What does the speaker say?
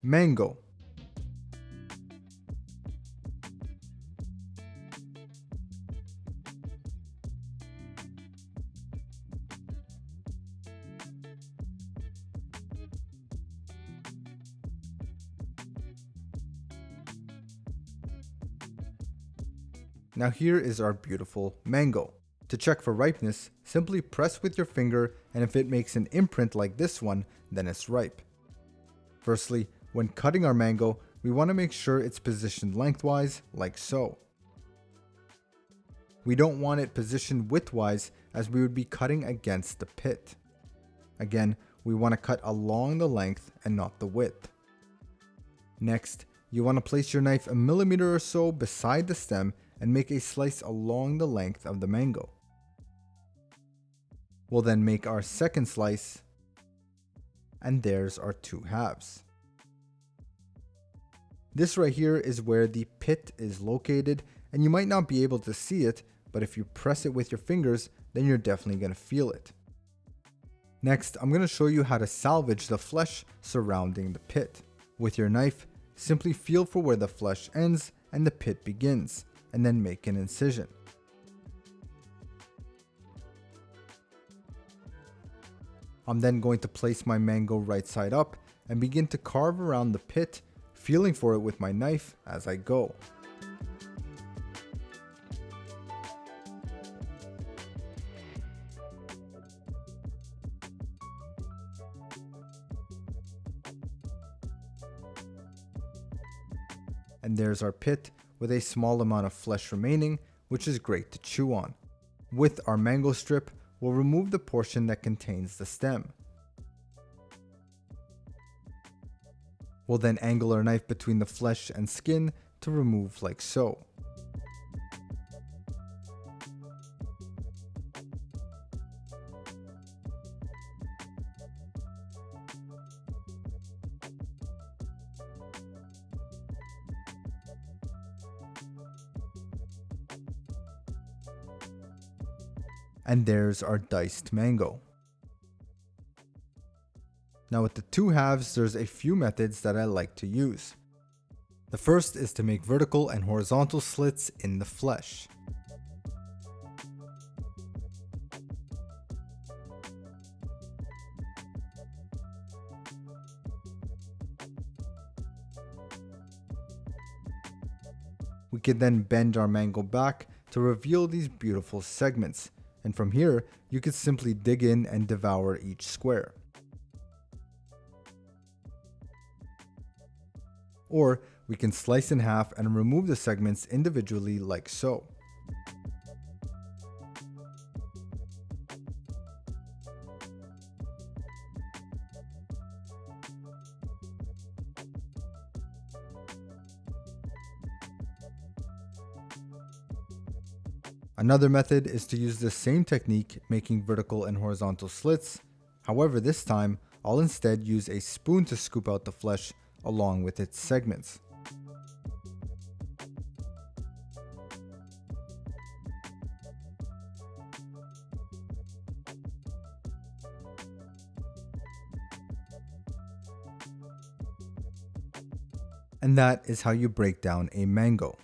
Mango. Now here is our beautiful mango. To check for ripeness, simply press with your finger, and if it makes an imprint like this one, then it's ripe. Firstly, when cutting our mango, we want to make sure it's positioned lengthwise, like so. We don't want it positioned widthwise, as we would be cutting against the pit. Again, we want to cut along the length and not the width. Next, you want to place your knife a millimeter or so beside the stem and make a slice along the length of the mango. We'll then make our second slice, and there's our two halves. This right here is where the pit is located, and you might not be able to see it, but if you press it with your fingers, then you're definitely going to feel it. Next, I'm going to show you how to salvage the flesh surrounding the pit. With your knife, simply feel for where the flesh ends and the pit begins, and then make an incision. I'm then going to place my mango right side up and begin to carve around the pit, feeling for it with my knife as I go. And there's our pit with a small amount of flesh remaining, which is great to chew on. With our mango strip, we'll remove the portion that contains the stem. We'll then angle our knife between the flesh and skin to remove like so. And there's our diced mango. Now with the two halves, there's a few methods that I like to use. The first is to make vertical and horizontal slits in the flesh. We can then bend our mango back to reveal these beautiful segments. And from here, you could simply dig in and devour each square. Or we can slice in half and remove the segments individually like so. Another method is to use the same technique, making vertical and horizontal slits. However, this time, I'll instead use a spoon to scoop out the flesh along with its segments. And that is how you break down a mango.